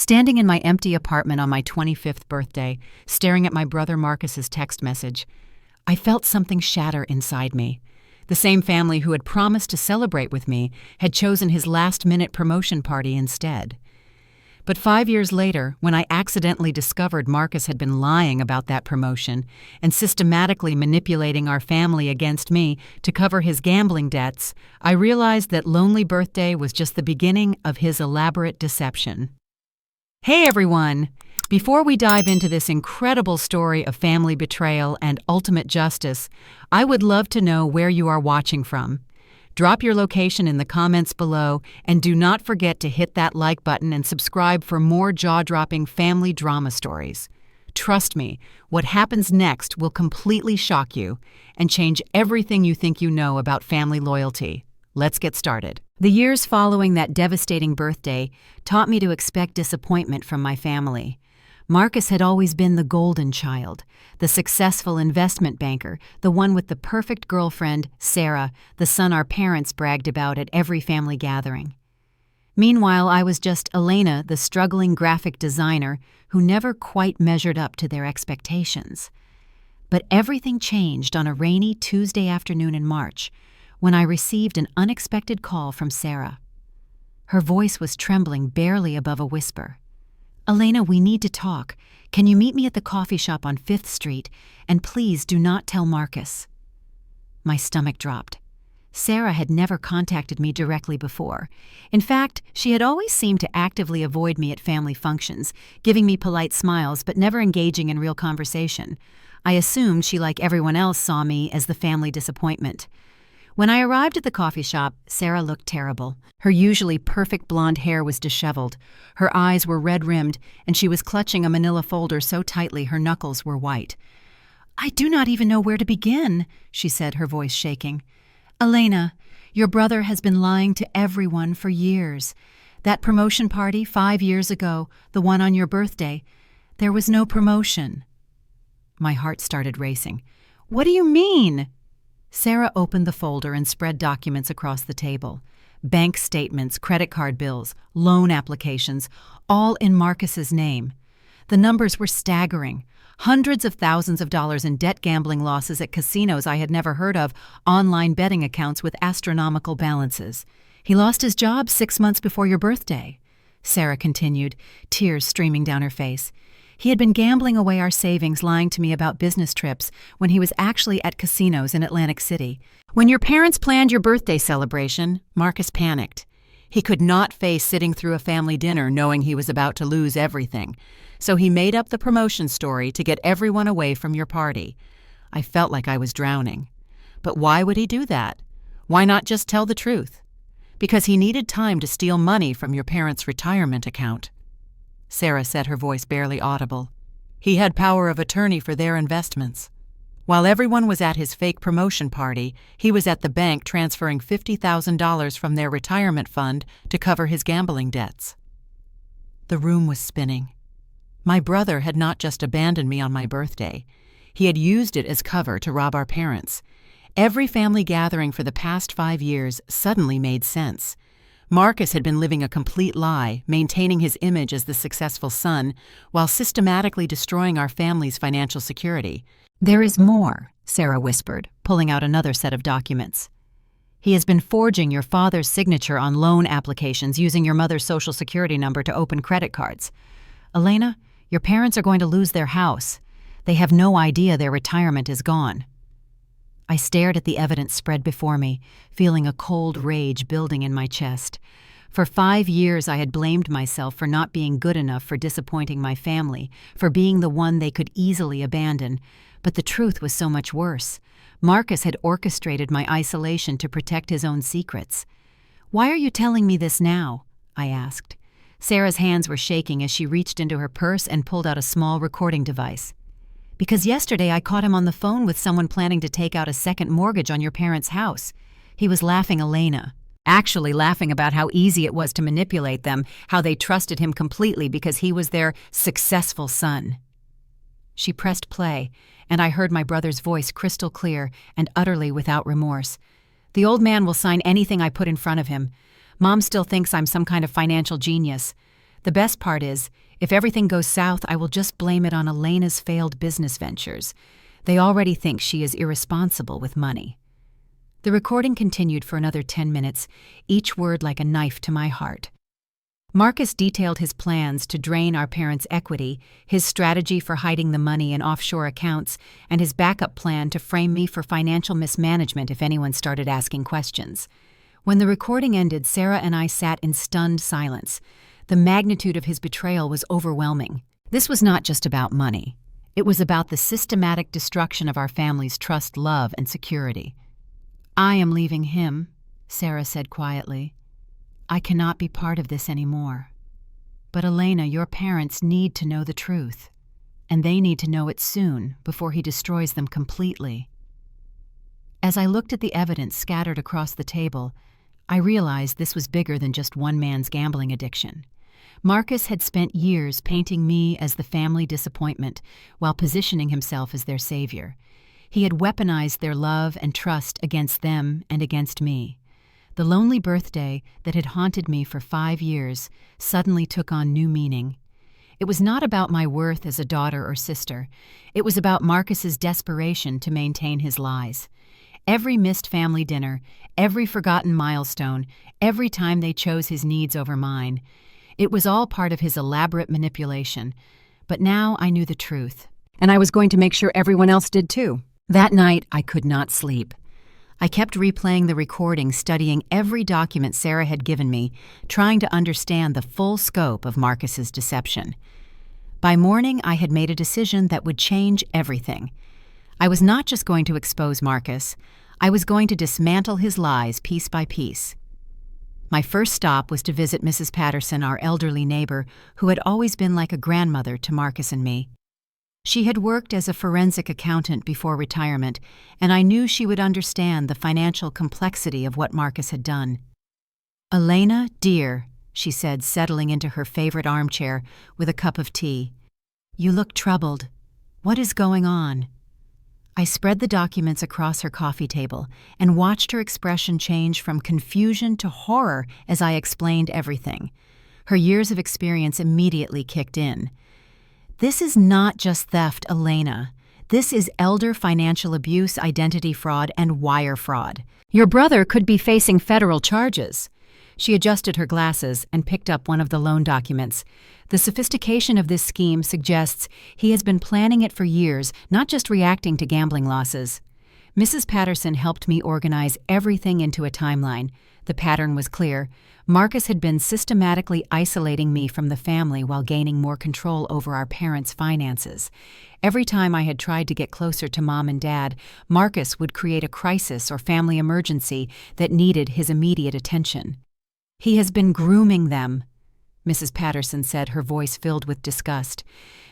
Standing in my empty apartment on my 25th birthday, staring at my brother Marcus's text message, I felt something shatter inside me. The same family who had promised to celebrate with me had chosen his last-minute promotion party instead. But 5 years later, when I accidentally discovered Marcus had been lying about that promotion and systematically manipulating our family against me to cover his gambling debts, I realized that Lonely Birthday was just the beginning of his elaborate deception. Hey everyone! Before we dive into this incredible story of family betrayal and ultimate justice, I would love to know where you are watching from. Drop your location in the comments below, and do not forget to hit that like button and subscribe for more jaw-dropping family drama stories. Trust me, what happens next will completely shock you and change everything you think you know about family loyalty. Let's get started. The years following that devastating birthday taught me to expect disappointment from my family. Marcus had always been the golden child, the successful investment banker, the one with the perfect girlfriend, Sarah, the son our parents bragged about at every family gathering. Meanwhile, I was just Elena, the struggling graphic designer who never quite measured up to their expectations. But everything changed on a rainy Tuesday afternoon in March, when I received an unexpected call from Sarah. Her voice was trembling barely above a whisper. "Elena, we need to talk. Can you meet me at the coffee shop on 5th Street? And please do not tell Marcus." My stomach dropped. Sarah had never contacted me directly before. In fact, she had always seemed to actively avoid me at family functions, giving me polite smiles but never engaging in real conversation. I assumed she, like everyone else, saw me as the family disappointment. When I arrived at the coffee shop, Sarah looked terrible. Her usually perfect blonde hair was disheveled, her eyes were red-rimmed, and she was clutching a manila folder so tightly her knuckles were white. "I do not even know where to begin," she said, her voice shaking. "Elena, your brother has been lying to everyone for years. That promotion party 5 years ago, the one on your birthday, there was no promotion." My heart started racing. "What do you mean?" Sarah opened the folder and spread documents across the table. Bank statements, credit card bills, loan applications, all in Marcus's name. The numbers were staggering. Hundreds of thousands of dollars in debt gambling losses at casinos I had never heard of, online betting accounts with astronomical balances. "He lost his job 6 months before your birthday," Sarah continued, tears streaming down her face. "He had been gambling away our savings, lying to me about business trips when he was actually at casinos in Atlantic City. When your parents planned your birthday celebration, Marcus panicked. He could not face sitting through a family dinner knowing he was about to lose everything. So he made up the promotion story to get everyone away from your party. I felt like I was drowning. But why would he do that? Why not just tell the truth? Because he needed time to steal money from your parents' retirement account." Sarah said, her voice barely audible. "He had power of attorney for their investments. While everyone was at his fake promotion party, he was at the bank transferring $50,000 from their retirement fund to cover his gambling debts." The room was spinning. My brother had not just abandoned me on my birthday. He had used it as cover to rob our parents. Every family gathering for the past 5 years suddenly made sense. Marcus had been living a complete lie, maintaining his image as the successful son, while systematically destroying our family's financial security. "There is more," Sarah whispered, pulling out another set of documents. "He has been forging your father's signature on loan applications using your mother's social security number to open credit cards. Elena, your parents are going to lose their house. They have no idea their retirement is gone." I stared at the evidence spread before me, feeling a cold rage building in my chest. For 5 years I had blamed myself for not being good enough for disappointing my family, for being the one they could easily abandon. But the truth was so much worse. Marcus had orchestrated my isolation to protect his own secrets. "Why are you telling me this now?" I asked. Sarah's hands were shaking as she reached into her purse and pulled out a small recording device. "Because yesterday I caught him on the phone with someone planning to take out a second mortgage on your parents' house. He was laughing, Elena. Actually laughing about how easy it was to manipulate them, how they trusted him completely because he was their successful son." She pressed play, and I heard my brother's voice crystal clear and utterly without remorse. "The old man will sign anything I put in front of him. Mom still thinks I'm some kind of financial genius. The best part is, if everything goes south, I will just blame it on Elena's failed business ventures. They already think she is irresponsible with money." The recording continued for another 10 minutes, each word like a knife to my heart. Marcus detailed his plans to drain our parents' equity, his strategy for hiding the money in offshore accounts, and his backup plan to frame me for financial mismanagement if anyone started asking questions. When the recording ended, Sarah and I sat in stunned silence. The magnitude of his betrayal was overwhelming. This was not just about money. It was about the systematic destruction of our family's trust, love, and security. "I am leaving him," Sarah said quietly. "I cannot be part of this anymore. But Elena, your parents need to know the truth, and they need to know it soon before he destroys them completely." As I looked at the evidence scattered across the table, I realized this was bigger than just one man's gambling addiction. Marcus had spent years painting me as the family disappointment while positioning himself as their savior. He had weaponized their love and trust against them and against me. The lonely birthday that had haunted me for 5 years suddenly took on new meaning. It was not about my worth as a daughter or sister. It was about Marcus's desperation to maintain his lies. Every missed family dinner, every forgotten milestone, every time they chose his needs over mine. It was all part of his elaborate manipulation. But now I knew the truth. And I was going to make sure everyone else did too. That night, I could not sleep. I kept replaying the recording, studying every document Sarah had given me, trying to understand the full scope of Marcus's deception. By morning, I had made a decision that would change everything. I was not just going to expose Marcus. I was going to dismantle his lies piece by piece. My first stop was to visit Mrs. Patterson, our elderly neighbor, who had always been like a grandmother to Marcus and me. She had worked as a forensic accountant before retirement, and I knew she would understand the financial complexity of what Marcus had done. "Elena, dear," she said, settling into her favorite armchair with a cup of tea. "You look troubled. What is going on?" I spread the documents across her coffee table and watched her expression change from confusion to horror as I explained everything. Her years of experience immediately kicked in. "This is not just theft, Elena. This is elder financial abuse, identity fraud, and wire fraud. Your brother could be facing federal charges." She adjusted her glasses and picked up one of the loan documents. The sophistication of this scheme suggests he has been planning it for years, not just reacting to gambling losses. Mrs. Patterson helped me organize everything into a timeline. The pattern was clear. Marcus had been systematically isolating me from the family while gaining more control over our parents' finances. Every time I had tried to get closer to Mom and Dad, Marcus would create a crisis or family emergency that needed his immediate attention. "He has been grooming them," Mrs. Patterson said, her voice filled with disgust,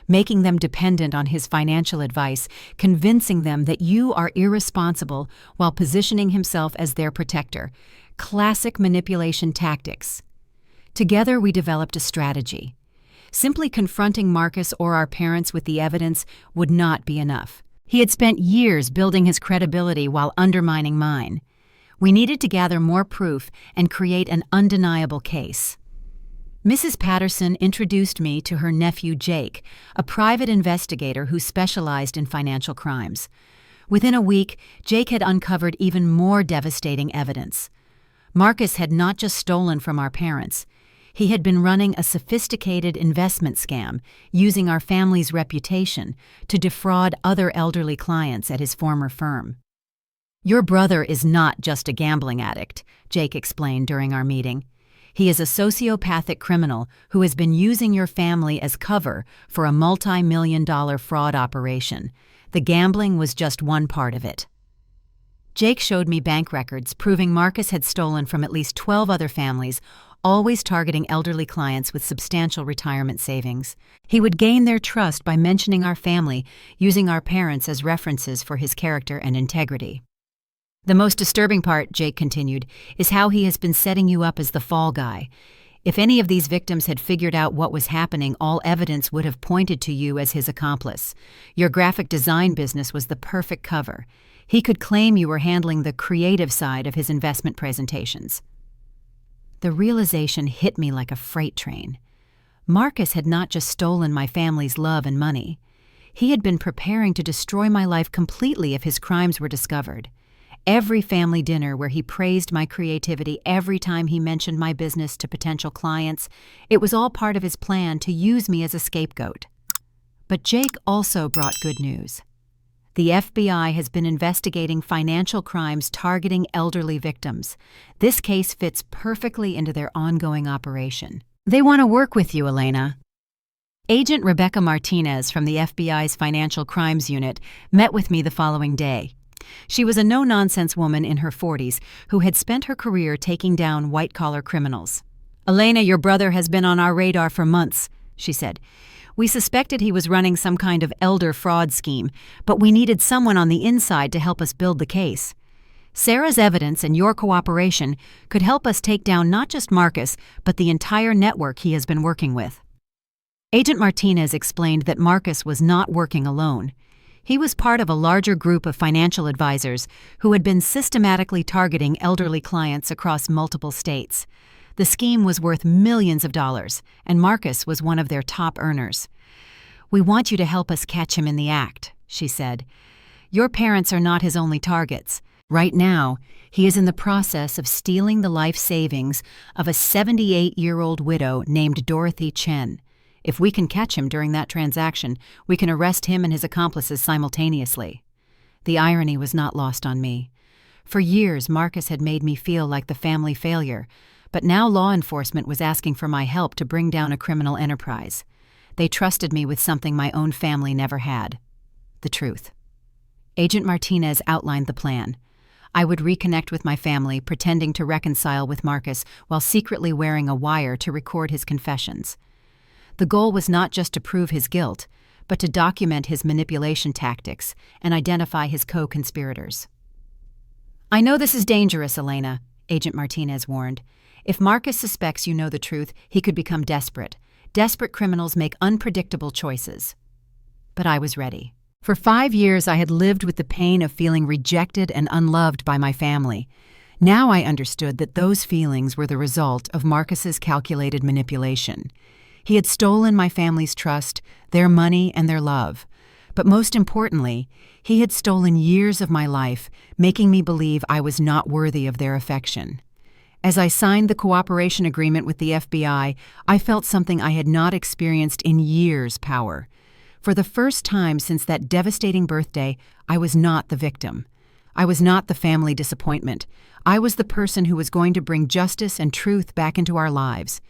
"making them dependent on his financial advice, convincing them that you are irresponsible while positioning himself as their protector. Classic manipulation tactics." Together we developed a strategy. Simply confronting Marcus or our parents with the evidence would not be enough. He had spent years building his credibility while undermining mine. We needed to gather more proof and create an undeniable case. Mrs. Patterson introduced me to her nephew Jake, a private investigator who specialized in financial crimes. Within a week, Jake had uncovered even more devastating evidence. Marcus had not just stolen from our parents. He had been running a sophisticated investment scam, using our family's reputation to defraud other elderly clients at his former firm. "Your brother is not just a gambling addict," Jake explained during our meeting. "He is a sociopathic criminal who has been using your family as cover for a multi-million-dollar fraud operation. The gambling was just one part of it." Jake showed me bank records proving Marcus had stolen from at least 12 other families, always targeting elderly clients with substantial retirement savings. He would gain their trust by mentioning our family, using our parents as references for his character and integrity. "The most disturbing part," Jake continued, "is how he has been setting you up as the fall guy. If any of these victims had figured out what was happening, all evidence would have pointed to you as his accomplice. Your graphic design business was the perfect cover. He could claim you were handling the creative side of his investment presentations." The realization hit me like a freight train. Marcus had not just stolen my family's love and money. He had been preparing to destroy my life completely if his crimes were discovered. Every family dinner where he praised my creativity every time he mentioned my business to potential clients, it was all part of his plan to use me as a scapegoat. But Jake also brought good news. The FBI has been investigating financial crimes targeting elderly victims. This case fits perfectly into their ongoing operation. They want to work with you, Elena. Agent Rebecca Martinez from the FBI's Financial Crimes Unit met with me the following day. She was a no-nonsense woman in her 40s who had spent her career taking down white-collar criminals. "Elena, your brother has been on our radar for months," she said. "We suspected he was running some kind of elder fraud scheme, but we needed someone on the inside to help us build the case. Sarah's evidence and your cooperation could help us take down not just Marcus, but the entire network he has been working with." Agent Martinez explained that Marcus was not working alone. He was part of a larger group of financial advisors who had been systematically targeting elderly clients across multiple states. The scheme was worth millions of dollars, and Marcus was one of their top earners. "We want you to help us catch him in the act," she said. "Your parents are not his only targets. Right now, he is in the process of stealing the life savings of a 78-year-old widow named Dorothy Chen. If we can catch him during that transaction, we can arrest him and his accomplices simultaneously." The irony was not lost on me. For years, Marcus had made me feel like the family failure, but now law enforcement was asking for my help to bring down a criminal enterprise. They trusted me with something my own family never had: the truth. Agent Martinez outlined the plan. I would reconnect with my family, pretending to reconcile with Marcus while secretly wearing a wire to record his confessions. The goal was not just to prove his guilt, but to document his manipulation tactics and identify his co-conspirators. "I know this is dangerous, Elena," Agent Martinez warned. "If Marcus suspects you know the truth, he could become desperate. Desperate criminals make unpredictable choices." But I was ready. For 5 years, I had lived with the pain of feeling rejected and unloved by my family. Now I understood that those feelings were the result of Marcus's calculated manipulation. He had stolen my family's trust, their money, and their love. But most importantly, he had stolen years of my life, making me believe I was not worthy of their affection. As I signed the cooperation agreement with the FBI, I felt something I had not experienced in years: power. For the first time since that devastating birthday, I was not the victim. I was not the family disappointment. I was the person who was going to bring justice and truth back into our lives.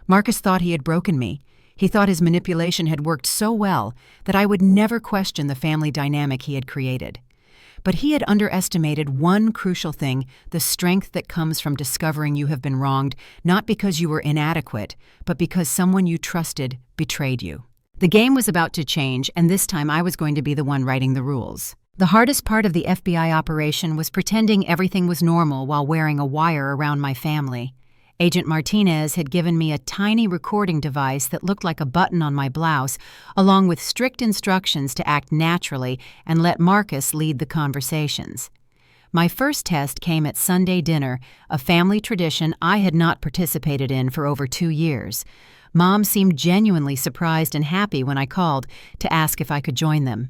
Marcus thought he had broken me. He thought his manipulation had worked so well that I would never question the family dynamic he had created. But he had underestimated one crucial thing: the strength that comes from discovering you have been wronged, not because you were inadequate, but because someone you trusted betrayed you. The game was about to change, and this time I was going to be the one writing the rules. The hardest part of the FBI operation was pretending everything was normal while wearing a wire around my family. Agent Martinez had given me a tiny recording device that looked like a button on my blouse, along with strict instructions to act naturally and let Marcus lead the conversations. My first test came at Sunday dinner, a family tradition I had not participated in for over 2 years. Mom seemed genuinely surprised and happy when I called to ask if I could join them.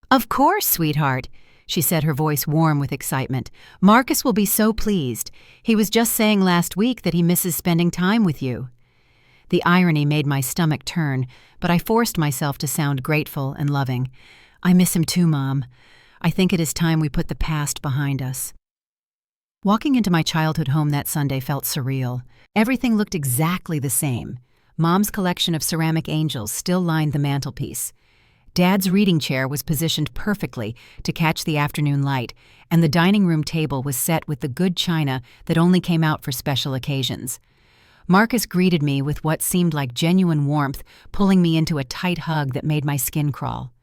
"Of course, sweetheart," she said, her voice warm with excitement. "Marcus will be so pleased. He was just saying last week that he misses spending time with you." The irony made my stomach turn, but I forced myself to sound grateful and loving. "I miss him too, Mom. I think it is time we put the past behind us." Walking into my childhood home that Sunday felt surreal. Everything looked exactly the same. Mom's collection of ceramic angels still lined the mantelpiece. Dad's reading chair was positioned perfectly to catch the afternoon light, and the dining room table was set with the good china that only came out for special occasions. Marcus greeted me with what seemed like genuine warmth, pulling me into a tight hug that made my skin crawl.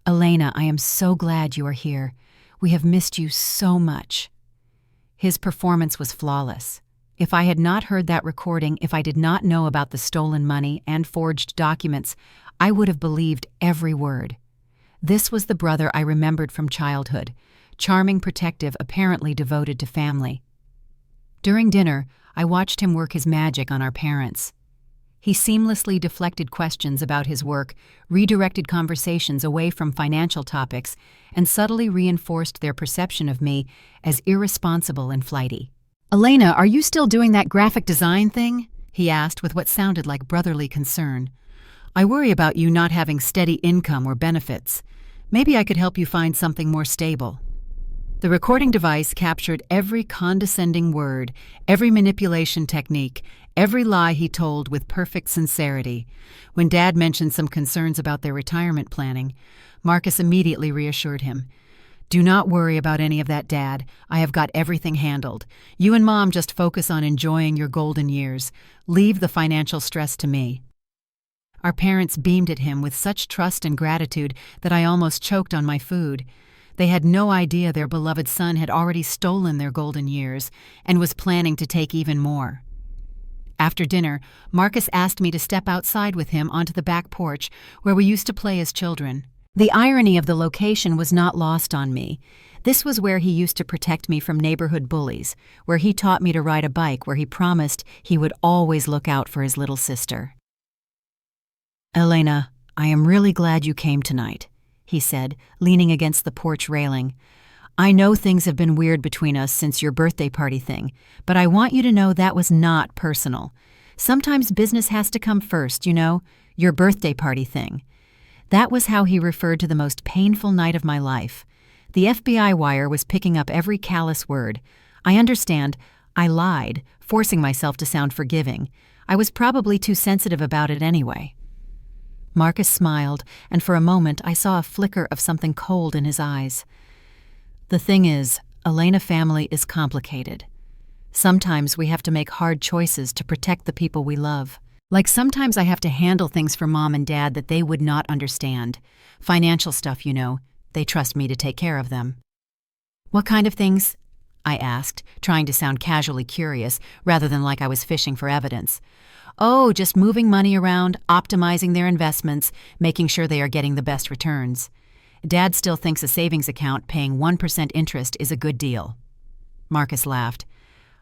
"Elena, I am so glad you are here. We have missed you so much." His performance was flawless. If I had not heard that recording, if I did not know about the stolen money and forged documents, I would have believed every word. This was the brother I remembered from childhood, charming, protective, apparently devoted to family. During dinner, I watched him work his magic on our parents. He seamlessly deflected questions about his work, redirected conversations away from financial topics, and subtly reinforced their perception of me as irresponsible and flighty. "Elena, are you still doing that graphic design thing?" he asked with what sounded like brotherly concern. "I worry about you not having steady income or benefits. Maybe I could help you find something more stable." The recording device captured every condescending word, every manipulation technique, every lie he told with perfect sincerity. When Dad mentioned some concerns about their retirement planning, Marcus immediately reassured him. "Do not worry about any of that, Dad. I have got everything handled. You and Mom just focus on enjoying your golden years. Leave the financial stress to me." Our parents beamed at him with such trust and gratitude that I almost choked on my food. They had no idea their beloved son had already stolen their golden years and was planning to take even more. After dinner, Marcus asked me to step outside with him onto the back porch where we used to play as children. The irony of the location was not lost on me. This was where he used to protect me from neighborhood bullies, where he taught me to ride a bike, where he promised he would always look out for his little sister. "Elena, I am really glad you came tonight," he said, leaning against the porch railing. "I know things have been weird between us since your birthday party thing, but I want you to know that was not personal. Sometimes business has to come first, you know, your birthday party thing." That was how he referred to the most painful night of my life. The FBI wire was picking up every callous word. I understand. I lied, forcing myself to sound forgiving. I was probably too sensitive about it anyway. Marcus smiled, and for a moment I saw a flicker of something cold in his eyes. "The thing is, Elena family is complicated. Sometimes we have to make hard choices to protect the people we love. Like sometimes I have to handle things for Mom and Dad that they would not understand. Financial stuff, you know. They trust me to take care of them." "What kind of things?" I asked, trying to sound casually curious rather than like I was fishing for evidence. "Oh, just moving money around, optimizing their investments, making sure they are getting the best returns. Dad still thinks a savings account paying 1% interest is a good deal." Marcus laughed.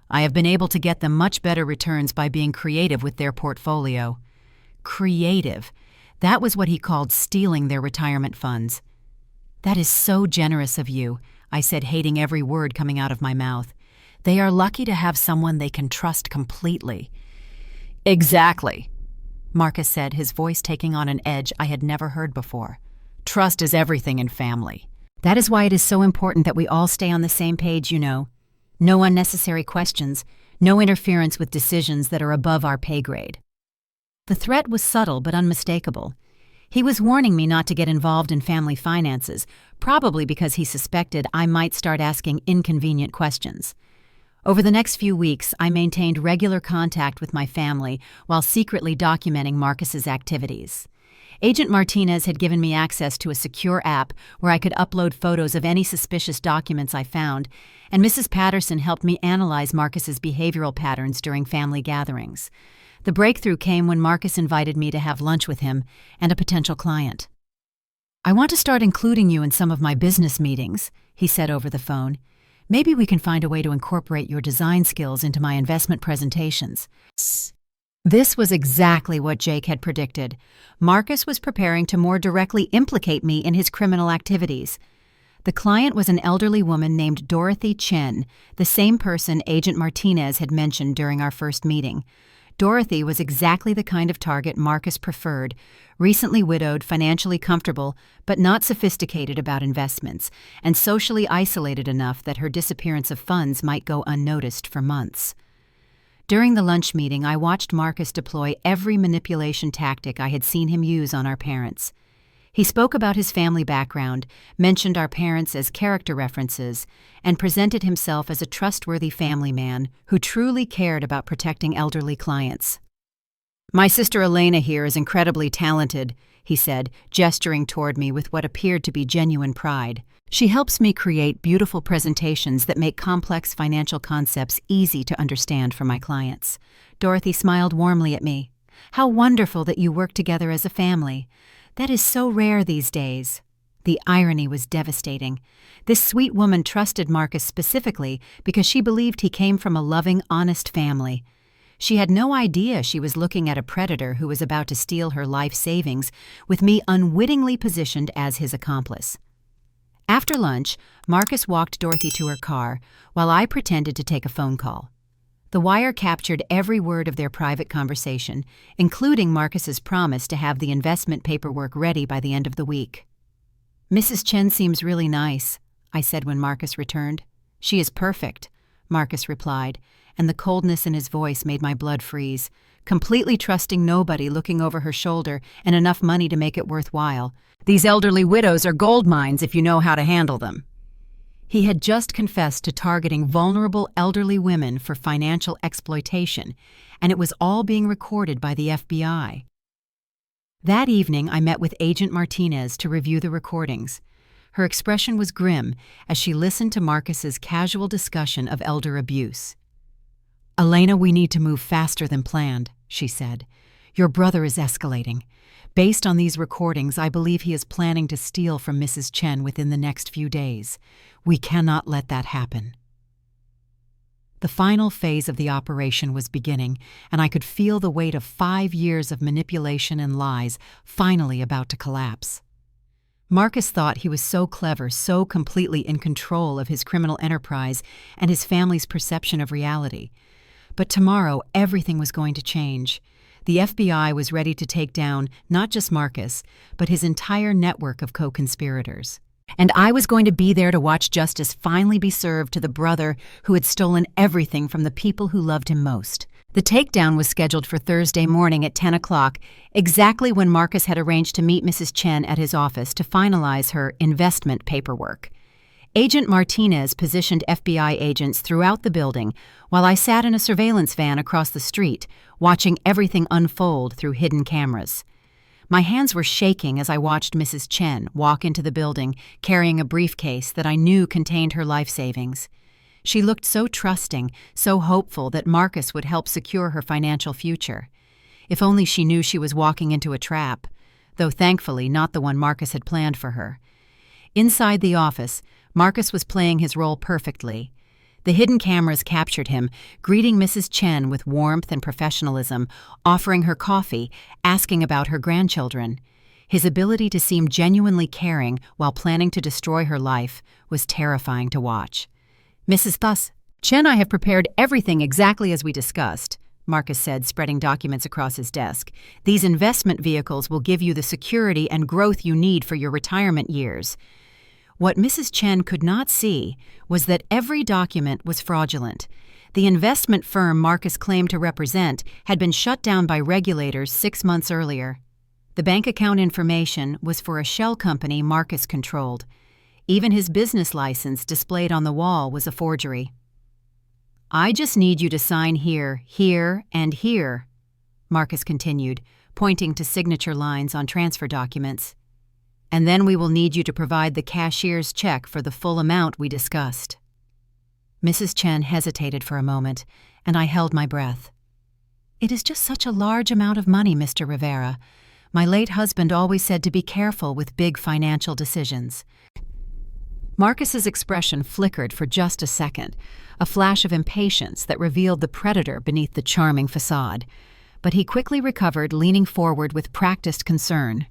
"I have been able to get them much better returns by being creative with their portfolio." Creative. That was what he called stealing their retirement funds. "That is so generous of you," I said, hating every word coming out of my mouth. "They are lucky to have someone they can trust completely." "Exactly," Marcus said, his voice taking on an edge I had never heard before. "Trust is everything in family. That is why it is so important that we all stay on the same page, you know. No unnecessary questions, no interference with decisions that are above our pay grade." The threat was subtle but unmistakable. He was warning me not to get involved in family finances, probably because he suspected I might start asking inconvenient questions. Over the next few weeks, I maintained regular contact with my family while secretly documenting Marcus's activities. Agent Martinez had given me access to a secure app where I could upload photos of any suspicious documents I found, and Mrs. Patterson helped me analyze Marcus's behavioral patterns during family gatherings. The breakthrough came when Marcus invited me to have lunch with him and a potential client. "I want to start including you in some of my business meetings," he said over the phone. "Maybe we can find a way to incorporate your design skills into my investment presentations." This was exactly what Jake had predicted. Marcus was preparing to more directly implicate me in his criminal activities. The client was an elderly woman named Dorothy Chen, the same person Agent Martinez had mentioned during our first meeting. Dorothy was exactly the kind of target Marcus preferred, recently widowed, financially comfortable, but not sophisticated about investments, and socially isolated enough that her disappearance of funds might go unnoticed for months. During the lunch meeting, I watched Marcus deploy every manipulation tactic I had seen him use on our parents. He spoke about his family background, mentioned our parents as character references, and presented himself as a trustworthy family man who truly cared about protecting elderly clients. "My sister Elena here is incredibly talented," he said, gesturing toward me with what appeared to be genuine pride. "She helps me create beautiful presentations that make complex financial concepts easy to understand for my clients." Dorothy smiled warmly at me. "How wonderful that you work together as a family. That is so rare these days." The irony was devastating. This sweet woman trusted Marcus specifically because she believed he came from a loving, honest family. She had no idea she was looking at a predator who was about to steal her life savings, with me unwittingly positioned as his accomplice. After lunch, Marcus walked Dorothy to her car, while I pretended to take a phone call. The wire captured every word of their private conversation, including Marcus's promise to have the investment paperwork ready by the end of the week. "Mrs. Chen seems really nice," I said when Marcus returned. "She is perfect," Marcus replied, and the coldness in his voice made my blood freeze. Completely trusting nobody, looking over her shoulder, and enough money to make it worthwhile. "These elderly widows are gold mines if you know how to handle them." He had just confessed to targeting vulnerable elderly women for financial exploitation, and it was all being recorded by the FBI. That evening, I met with Agent Martinez to review the recordings. Her expression was grim as she listened to Marcus's casual discussion of elder abuse. "Elena, we need to move faster than planned," she said. "Your brother is escalating. Based on these recordings, I believe he is planning to steal from Mrs. Chen within the next few days. We cannot let that happen." The final phase of the operation was beginning, and I could feel the weight of 5 years of manipulation and lies finally about to collapse. Marcus thought he was so clever, so completely in control of his criminal enterprise and his family's perception of reality. But tomorrow, everything was going to change. The FBI was ready to take down not just Marcus, but his entire network of co-conspirators. And I was going to be there to watch justice finally be served to the brother who had stolen everything from the people who loved him most. The takedown was scheduled for Thursday morning at 10 o'clock, exactly when Marcus had arranged to meet Mrs. Chen at his office to finalize her investment paperwork. Agent Martinez positioned FBI agents throughout the building, while I sat in a surveillance van across the street, watching everything unfold through hidden cameras. My hands were shaking as I watched Mrs. Chen walk into the building carrying a briefcase that I knew contained her life savings. She looked so trusting, so hopeful that Marcus would help secure her financial future. If only she knew she was walking into a trap, though thankfully not the one Marcus had planned for her. Inside the office, Marcus was playing his role perfectly. The hidden cameras captured him, greeting Mrs. Chen with warmth and professionalism, offering her coffee, asking about her grandchildren. His ability to seem genuinely caring while planning to destroy her life was terrifying to watch. "Mrs. Chen, I have prepared everything exactly as we discussed," Marcus said, spreading documents across his desk. "These investment vehicles will give you the security and growth you need for your retirement years." What Mrs. Chen could not see was that every document was fraudulent. The investment firm Marcus claimed to represent had been shut down by regulators 6 months earlier. The bank account information was for a shell company Marcus controlled. Even his business license displayed on the wall was a forgery. "I just need you to sign here, here, and here," Marcus continued, pointing to signature lines on transfer documents. "And then we will need you to provide the cashier's check for the full amount we discussed." Mrs. Chen hesitated for a moment, and I held my breath. "It is just such a large amount of money, Mr. Rivera. My late husband always said to be careful with big financial decisions." Marcus's expression flickered for just a second, a flash of impatience that revealed the predator beneath the charming facade. But he quickly recovered, leaning forward with practiced concern.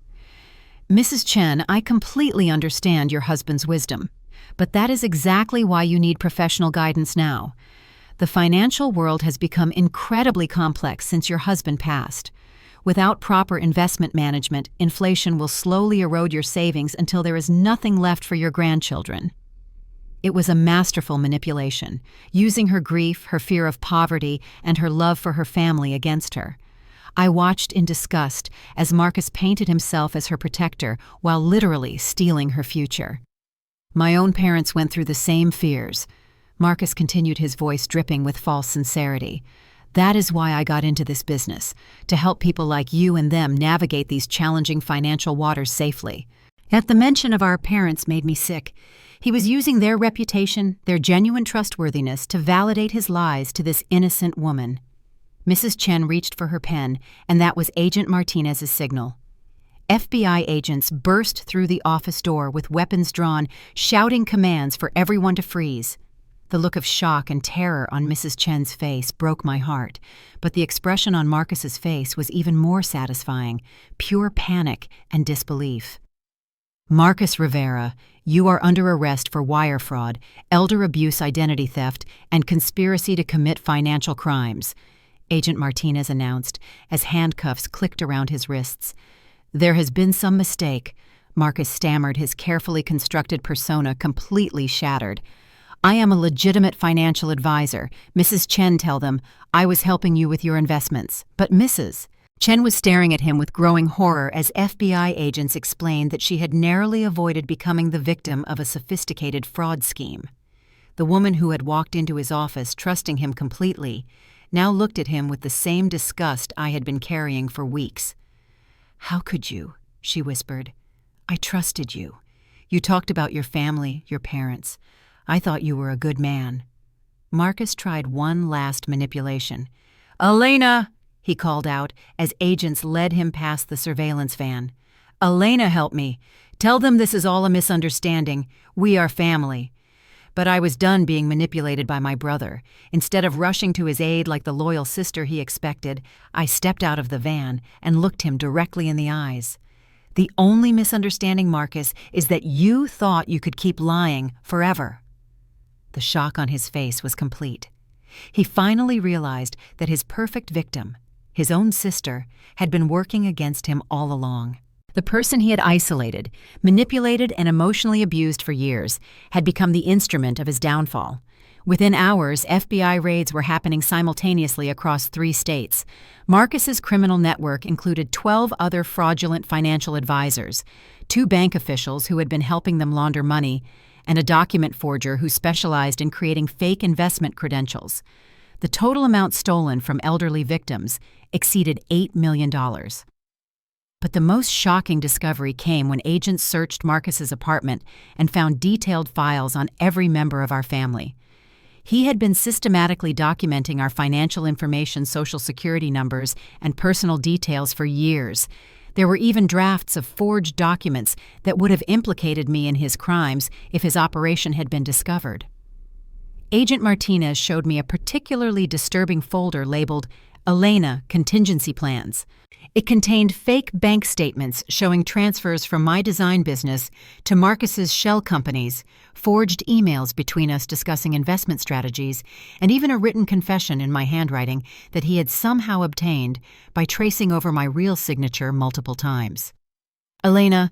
"Mrs. Chen, I completely understand your husband's wisdom, but that is exactly why you need professional guidance now. The financial world has become incredibly complex since your husband passed. Without proper investment management, inflation will slowly erode your savings until there is nothing left for your grandchildren." It was a masterful manipulation, using her grief, her fear of poverty, and her love for her family against her. I watched in disgust as Marcus painted himself as her protector while literally stealing her future. "My own parents went through the same fears." Marcus continued, his voice dripping with false sincerity. "That is why I got into this business, to help people like you and them navigate these challenging financial waters safely." At the mention of our parents made me sick. He was using their reputation, their genuine trustworthiness, to validate his lies to this innocent woman. Mrs. Chen reached for her pen, and that was Agent Martinez's signal. FBI agents burst through the office door with weapons drawn, shouting commands for everyone to freeze. The look of shock and terror on Mrs. Chen's face broke my heart, but the expression on Marcus's face was even more satisfying, pure panic and disbelief. "Marcus Rivera, you are under arrest for wire fraud, elder abuse identity theft, and conspiracy to commit financial crimes," Agent Martinez announced as handcuffs clicked around his wrists. "There has been some mistake," Marcus stammered, his carefully constructed persona completely shattered. "I am a legitimate financial advisor. Mrs. Chen, tell them. I was helping you with your investments. But Mrs. Chen was staring at him with growing horror as FBI agents explained that she had narrowly avoided becoming the victim of a sophisticated fraud scheme. The woman who had walked into his office trusting him completely now looked at him with the same disgust I had been carrying for weeks. "How could you?" she whispered. "I trusted you. You talked about your family, your parents. I thought you were a good man." Marcus tried one last manipulation. "Elena!" he called out as agents led him past the surveillance van. "Elena, help me. Tell them this is all a misunderstanding. We are family." But I was done being manipulated by my brother. Instead of rushing to his aid like the loyal sister he expected, I stepped out of the van and looked him directly in the eyes. "The only misunderstanding, Marcus, is that you thought you could keep lying forever." The shock on his face was complete. He finally realized that his perfect victim, his own sister, had been working against him all along. The person he had isolated, manipulated, and emotionally abused for years had become the instrument of his downfall. Within hours, FBI raids were happening simultaneously across 3 states. Marcus's criminal network included 12 other fraudulent financial advisors, 2 bank officials who had been helping them launder money, and a document forger who specialized in creating fake investment credentials. The total amount stolen from elderly victims exceeded $8 million. But the most shocking discovery came when agents searched Marcus's apartment and found detailed files on every member of our family. He had been systematically documenting our financial information, social security numbers, and personal details for years. There were even drafts of forged documents that would have implicated me in his crimes if his operation had been discovered. Agent Martinez showed me a particularly disturbing folder labeled Elena Contingency Plans. It contained fake bank statements showing transfers from my design business to Marcus's shell companies, forged emails between us discussing investment strategies, and even a written confession in my handwriting that he had somehow obtained by tracing over my real signature multiple times. "Elena,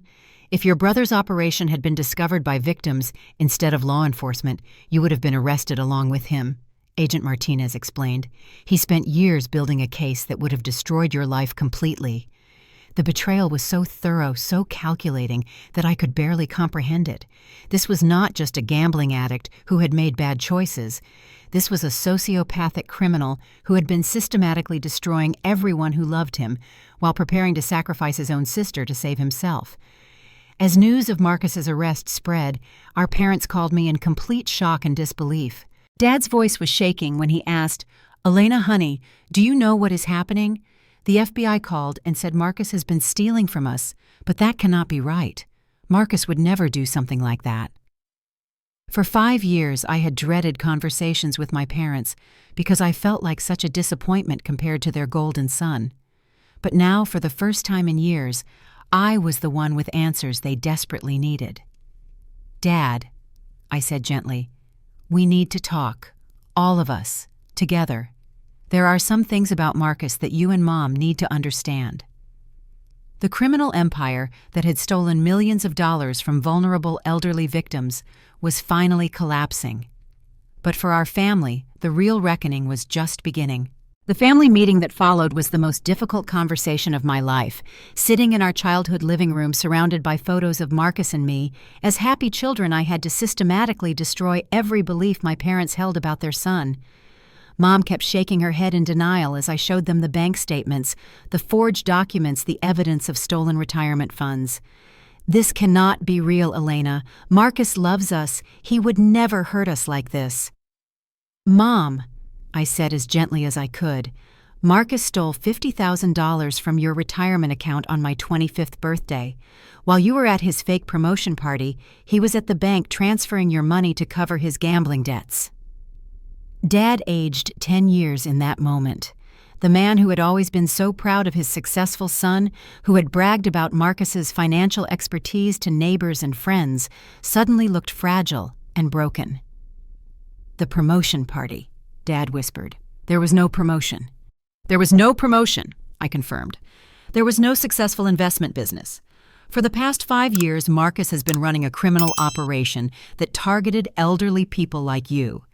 if your brother's operation had been discovered by victims instead of law enforcement, you would have been arrested along with him," Agent Martinez explained. "He spent years building a case that would have destroyed your life completely. The betrayal was so thorough, so calculating, that I could barely comprehend it. This was not just a gambling addict who had made bad choices. This was a sociopathic criminal who had been systematically destroying everyone who loved him while preparing to sacrifice his own sister to save himself." As news of Marcus's arrest spread, our parents called me in complete shock and disbelief. Dad's voice was shaking when he asked, "Elena, honey, do you know what is happening? The FBI called and said Marcus has been stealing from us, but that cannot be right. Marcus would never do something like that." For 5 years, I had dreaded conversations with my parents because I felt like such a disappointment compared to their golden son. But now, for the first time in years, I was the one with answers they desperately needed. "Dad," I said gently, "we need to talk, all of us, together. There are some things about Marcus that you and Mom need to understand." The criminal empire that had stolen millions of dollars from vulnerable elderly victims was finally collapsing. But for our family, the real reckoning was just beginning. The family meeting that followed was the most difficult conversation of my life, sitting in our childhood living room surrounded by photos of Marcus and me. As happy children, I had to systematically destroy every belief my parents held about their son. Mom kept shaking her head in denial as I showed them the bank statements, the forged documents, the evidence of stolen retirement funds. "This cannot be real, Elena. Marcus loves us. He would never hurt us like this." "Mom," I said as gently as I could, "Marcus stole $50,000 from your retirement account on my 25th birthday. While you were at his fake promotion party, he was at the bank transferring your money to cover his gambling debts." Dad aged 10 years in that moment. The man who had always been so proud of his successful son, who had bragged about Marcus's financial expertise to neighbors and friends, suddenly looked fragile and broken. "The promotion party," Dad whispered. "There was no promotion." "There was no promotion," I confirmed. "There was no successful investment business. For the past 5 years, Marcus has been running a criminal operation that targeted elderly people like you.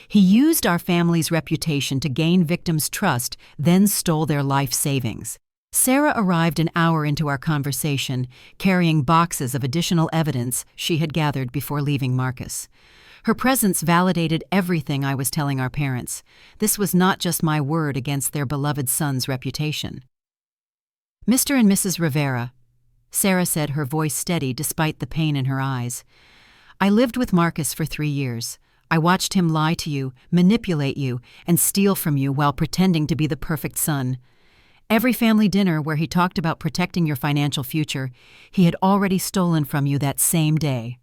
He used our family's reputation to gain victims' trust, then stole their life savings." Sarah arrived an hour into our conversation, carrying boxes of additional evidence she had gathered before leaving Marcus. Her presence validated everything I was telling our parents. This was not just my word against their beloved son's reputation. "Mr. and Mrs. Rivera," Sarah said, her voice steady despite the pain in her eyes. "I lived with Marcus for 3 years. I watched him lie to you, manipulate you, and steal from you while pretending to be the perfect son. Every family dinner where he talked about protecting your financial future, he had already stolen from you that same day."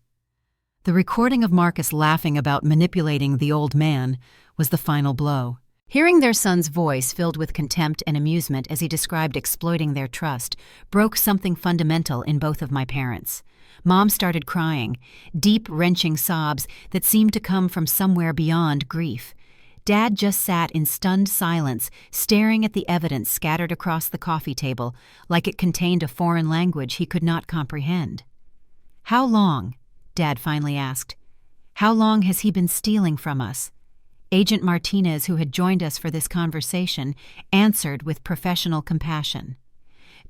The recording of Marcus laughing about manipulating the old man was the final blow. Hearing their son's voice filled with contempt and amusement as he described exploiting their trust broke something fundamental in both of my parents. Mom started crying, deep, wrenching sobs that seemed to come from somewhere beyond grief. Dad just sat in stunned silence, staring at the evidence scattered across the coffee table like it contained a foreign language he could not comprehend. "How long?" Dad finally asked. "How long has he been stealing from us?" Agent Martinez, who had joined us for this conversation, answered with professional compassion.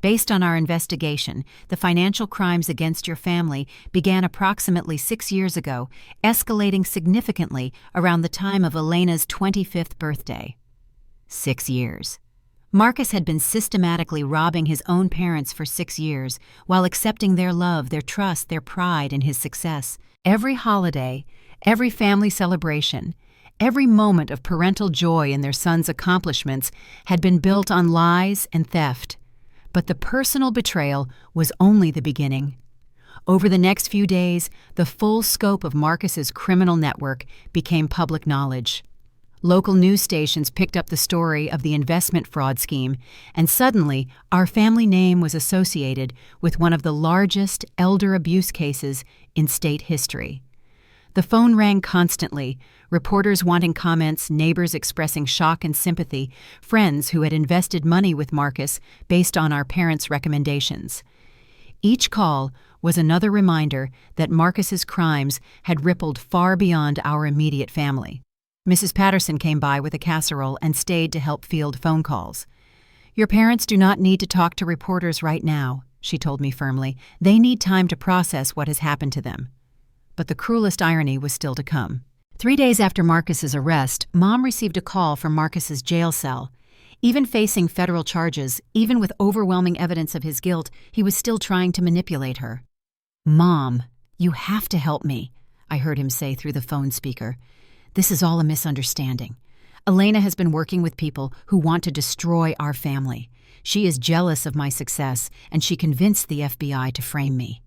"Based on our investigation, the financial crimes against your family began approximately 6 years ago, escalating significantly around the time of Elena's 25th birthday." 6 years. Marcus had been systematically robbing his own parents for 6 years, while accepting their love, their trust, their pride in his success. Every holiday, every family celebration, every moment of parental joy in their son's accomplishments had been built on lies and theft. But the personal betrayal was only the beginning. Over the next few days, the full scope of Marcus's criminal network became public knowledge. Local news stations picked up the story of the investment fraud scheme, and suddenly our family name was associated with one of the largest elder abuse cases in state history. The phone rang constantly, reporters wanting comments, neighbors expressing shock and sympathy, friends who had invested money with Marcus based on our parents' recommendations. Each call was another reminder that Marcus's crimes had rippled far beyond our immediate family. Mrs. Patterson came by with a casserole and stayed to help field phone calls. "Your parents do not need to talk to reporters right now," she told me firmly. "They need time to process what has happened to them." But the cruelest irony was still to come. 3 days after Marcus's arrest, Mom received a call from Marcus's jail cell. Even facing federal charges, even with overwhelming evidence of his guilt, he was still trying to manipulate her. "Mom, you have to help me," I heard him say through the phone speaker. "This is all a misunderstanding. Elena has been working with people who want to destroy our family. She is jealous of my success, and she convinced the FBI to frame me."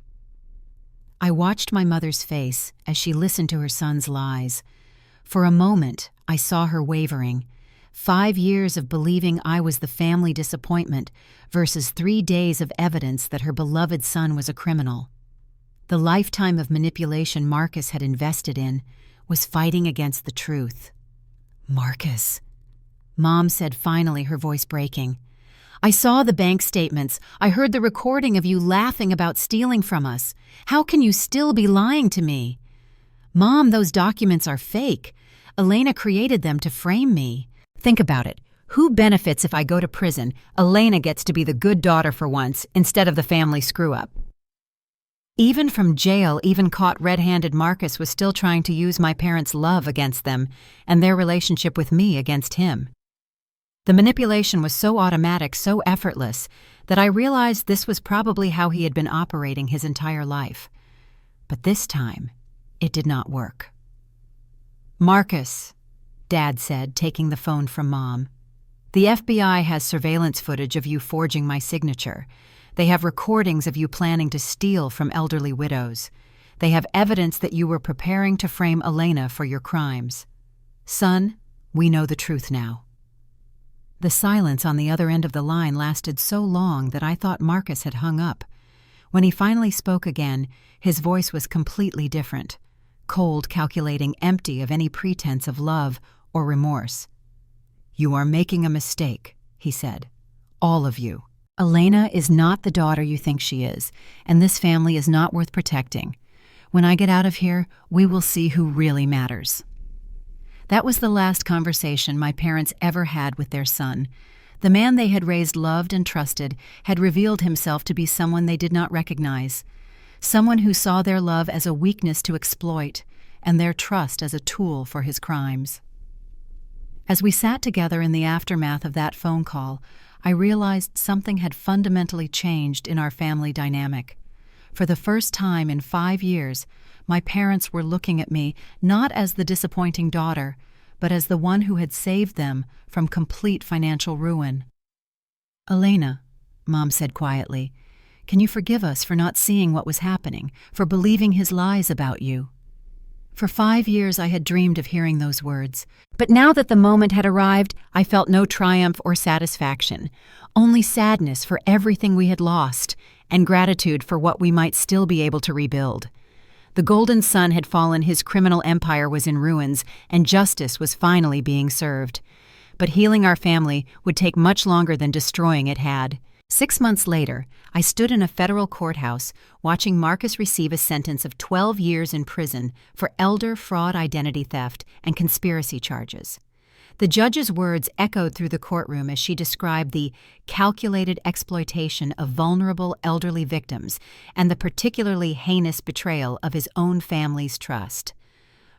I watched my mother's face as she listened to her son's lies. For a moment, I saw her wavering. 5 years of believing I was the family disappointment versus 3 days of evidence that her beloved son was a criminal. The lifetime of manipulation Marcus had invested in was fighting against the truth. "Marcus," Mom said finally, her voice breaking. "I saw the bank statements. I heard the recording of you laughing about stealing from us. How can you still be lying to me?" "Mom, those documents are fake. Elena created them to frame me. Think about it. Who benefits if I go to prison? Elena gets to be the good daughter for once instead of the family screw-up." Even from jail, even caught red-handed Marcus was still trying to use my parents' love against them and their relationship with me against him. The manipulation was so automatic, so effortless, that I realized this was probably how he had been operating his entire life. But this time, it did not work. "Marcus," Dad said, taking the phone from Mom, "the FBI has surveillance footage of you forging my signature. They have recordings of you planning to steal from elderly widows. They have evidence that you were preparing to frame Elena for your crimes. Son, We know the truth now." The silence on the other end of the line lasted so long that I thought Marcus had hung up. When he finally spoke again, his voice was completely different, cold, calculating, empty of any pretense of love or remorse. "You are making a mistake," he said. "All of you. Elena is not the daughter you think she is, and this family is not worth protecting. When I get out of here, we will see who really matters." That was the last conversation my parents ever had with their son. The man they had raised, loved, and trusted had revealed himself to be someone they did not recognize, someone who saw their love as a weakness to exploit and their trust as a tool for his crimes. As we sat together in the aftermath of that phone call, I realized something had fundamentally changed in our family dynamic. For the first time in 5 years, my parents were looking at me not as the disappointing daughter, but as the one who had saved them from complete financial ruin. "Elena," Mom said quietly, "can you forgive us for not seeing what was happening, for believing his lies about you?" For 5 years I had dreamed of hearing those words, but now that the moment had arrived, I felt no triumph or satisfaction, only sadness for everything we had lost, and gratitude for what we might still be able to rebuild. The golden sun had fallen, his criminal empire was in ruins, and justice was finally being served. But healing our family would take much longer than destroying it had. 6 months later, I stood in a federal courthouse watching Marcus receive a sentence of 12 years in prison for elder fraud, identity theft, and conspiracy charges. The judge's words echoed through the courtroom as she described the calculated exploitation of vulnerable elderly victims and the particularly heinous betrayal of his own family's trust.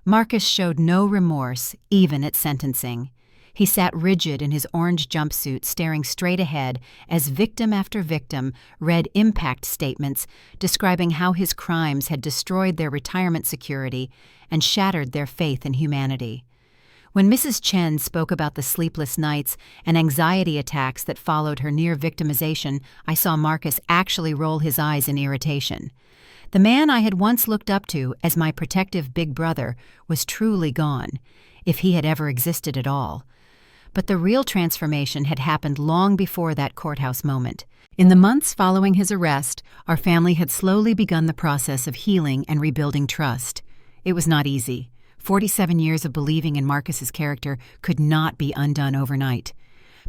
Marcus showed no remorse, even at sentencing. He sat rigid in his orange jumpsuit, staring straight ahead as victim after victim read impact statements describing how his crimes had destroyed their retirement security and shattered their faith in humanity. When Mrs. Chen spoke about the sleepless nights and anxiety attacks that followed her near victimization, I saw Marcus actually roll his eyes in irritation. The man I had once looked up to as my protective big brother was truly gone, if he had ever existed at all. But the real transformation had happened long before that courthouse moment. In the months following his arrest, our family had slowly begun the process of healing and rebuilding trust. It was not easy. 47 years of believing in Marcus's character could not be undone overnight.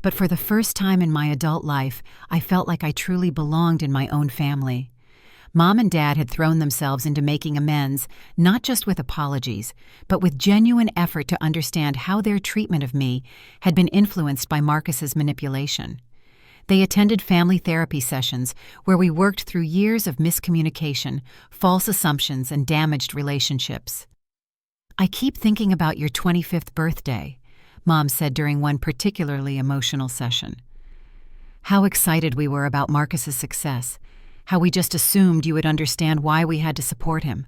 But for the first time in my adult life, I felt like I truly belonged in my own family. Mom and Dad had thrown themselves into making amends, not just with apologies, but with genuine effort to understand how their treatment of me had been influenced by Marcus's manipulation. They attended family therapy sessions where we worked through years of miscommunication, false assumptions, and damaged relationships. "I keep thinking about your 25th birthday," Mom said during one particularly emotional session. "How excited we were about Marcus's success. How we just assumed you would understand why we had to support him.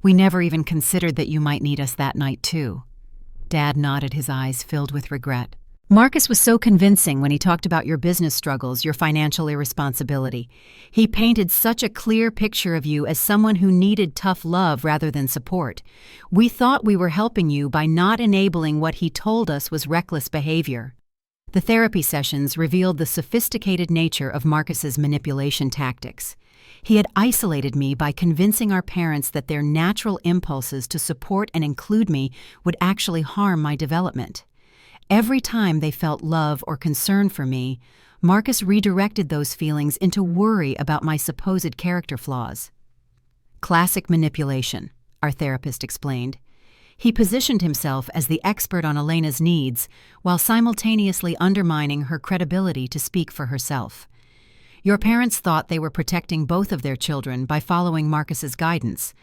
We never even considered that you might need us that night, too." Dad nodded, his eyes filled with regret. "Marcus was so convincing when he talked about your business struggles, your financial irresponsibility. He painted such a clear picture of you as someone who needed tough love rather than support. We thought we were helping you by not enabling what he told us was reckless behavior." The therapy sessions revealed the sophisticated nature of Marcus's manipulation tactics. He had isolated me by convincing our parents that their natural impulses to support and include me would actually harm my development. Every time they felt love or concern for me, Marcus redirected those feelings into worry about my supposed character flaws. "Classic manipulation," our therapist explained. He positioned himself as the expert on Elena's needs while simultaneously undermining her credibility to speak for herself. Your parents thought they were protecting both of their children by following Marcus's guidance.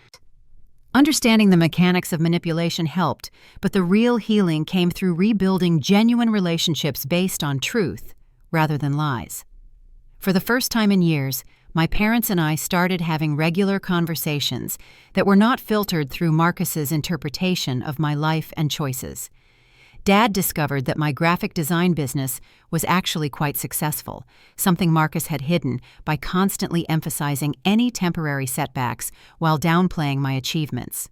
Understanding the mechanics of manipulation helped, but the real healing came through rebuilding genuine relationships based on truth rather than lies. For the first time in years, my parents and I started having regular conversations that were not filtered through Marcus's interpretation of my life and choices. Dad discovered that my graphic design business was actually quite successful, something Marcus had hidden by constantly emphasizing any temporary setbacks while downplaying my achievements.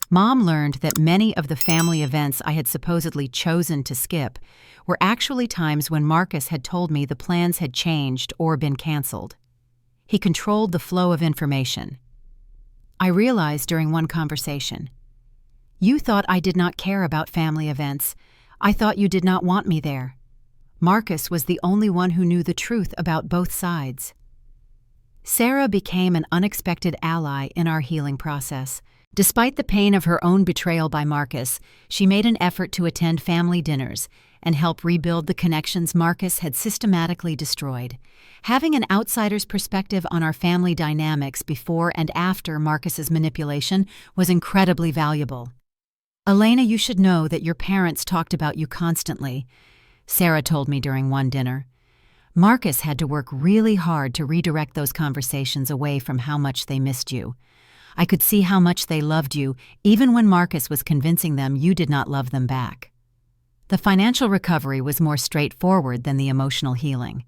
Mom learned that many of the family events I had supposedly chosen to skip were actually times when Marcus had told me the plans had changed or been canceled. He controlled the flow of information. I realized during one conversation, "You thought I did not care about family events. I thought you did not want me there." Marcus was the only one who knew the truth about both sides. Sarah became an unexpected ally in our healing process. Despite the pain of her own betrayal by Marcus, she made an effort to attend family dinners and help rebuild the connections Marcus had systematically destroyed. Having an outsider's perspective on our family dynamics before and after Marcus's manipulation was incredibly valuable. "Elena, you should know that your parents talked about you constantly," Sarah told me during one dinner. "Marcus had to work really hard to redirect those conversations away from how much they missed you. I could see how much they loved you, even when Marcus was convincing them you did not love them back." The financial recovery was more straightforward than the emotional healing.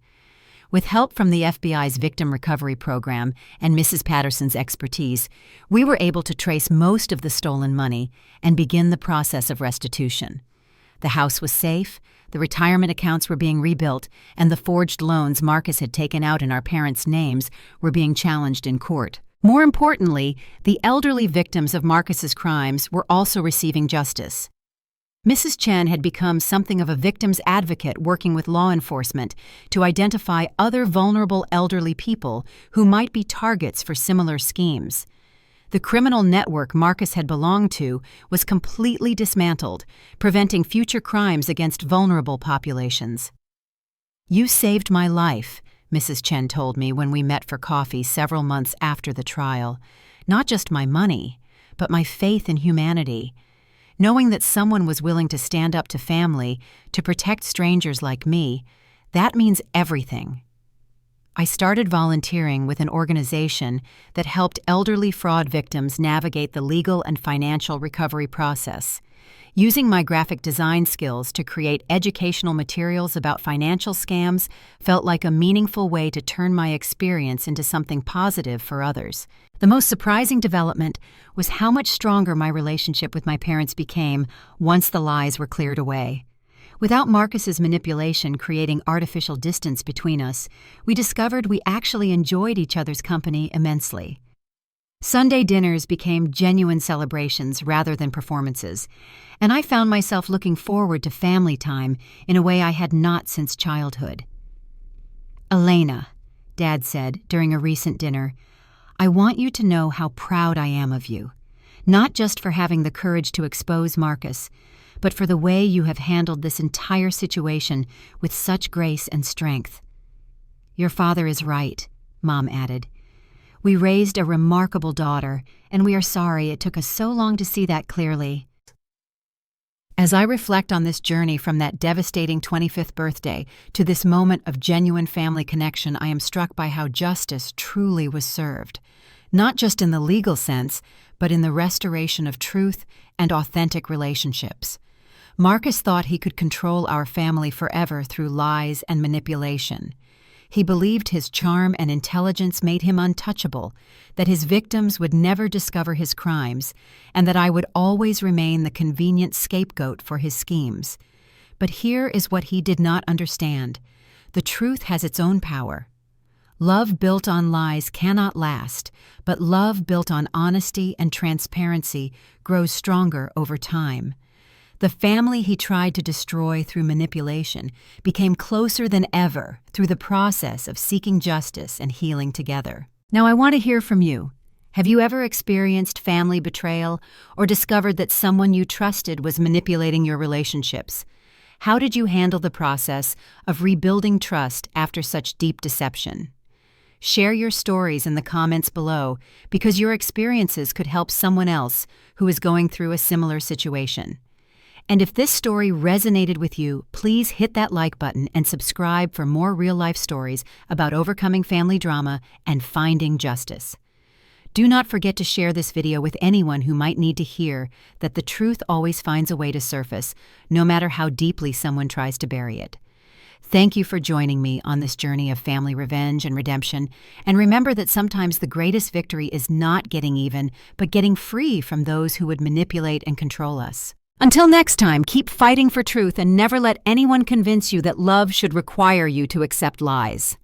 With help from the FBI's Victim Recovery Program and Mrs. Patterson's expertise, we were able to trace most of the stolen money and begin the process of restitution. The house was safe, the retirement accounts were being rebuilt, and the forged loans Marcus had taken out in our parents' names were being challenged in court. More importantly, the elderly victims of Marcus's crimes were also receiving justice. Mrs. Chen had become something of a victim's advocate working with law enforcement to identify other vulnerable elderly people who might be targets for similar schemes. The criminal network Marcus had belonged to was completely dismantled, preventing future crimes against vulnerable populations. "You saved my life," Mrs. Chen told me when we met for coffee several months after the trial. "Not just my money, but my faith in humanity. Knowing that someone was willing to stand up to family, to protect strangers like me, that means everything." I started volunteering with an organization that helped elderly fraud victims navigate the legal and financial recovery process. Using my graphic design skills to create educational materials about financial scams felt like a meaningful way to turn my experience into something positive for others. The most surprising development was how much stronger my relationship with my parents became once the lies were cleared away. Without Marcus's manipulation creating artificial distance between us, we discovered we actually enjoyed each other's company immensely. Sunday dinners became genuine celebrations rather than performances, and I found myself looking forward to family time in a way I had not since childhood. "Elena," Dad said during a recent dinner, "I want you to know how proud I am of you, not just for having the courage to expose Marcus, but for the way you have handled this entire situation with such grace and strength." "Your father is right," Mom added. "We raised a remarkable daughter, and we are sorry it took us so long to see that clearly." As I reflect on this journey from that devastating 25th birthday to this moment of genuine family connection, I am struck by how justice truly was served, not just in the legal sense, but in the restoration of truth and authentic relationships. Marcus thought he could control our family forever through lies and manipulation. He believed his charm and intelligence made him untouchable, that his victims would never discover his crimes, and that I would always remain the convenient scapegoat for his schemes. But here is what he did not understand. The truth has its own power. Love built on lies cannot last, but love built on honesty and transparency grows stronger over time. The family he tried to destroy through manipulation became closer than ever through the process of seeking justice and healing together. Now I want to hear from you. Have you ever experienced family betrayal or discovered that someone you trusted was manipulating your relationships? How did you handle the process of rebuilding trust after such deep deception? Share your stories in the comments below because your experiences could help someone else who is going through a similar situation. And if this story resonated with you, please hit that like button and subscribe for more real-life stories about overcoming family drama and finding justice. Do not forget to share this video with anyone who might need to hear that the truth always finds a way to surface, no matter how deeply someone tries to bury it. Thank you for joining me on this journey of family revenge and redemption, and remember that sometimes the greatest victory is not getting even, but getting free from those who would manipulate and control us. Until next time, keep fighting for truth and never let anyone convince you that love should require you to accept lies.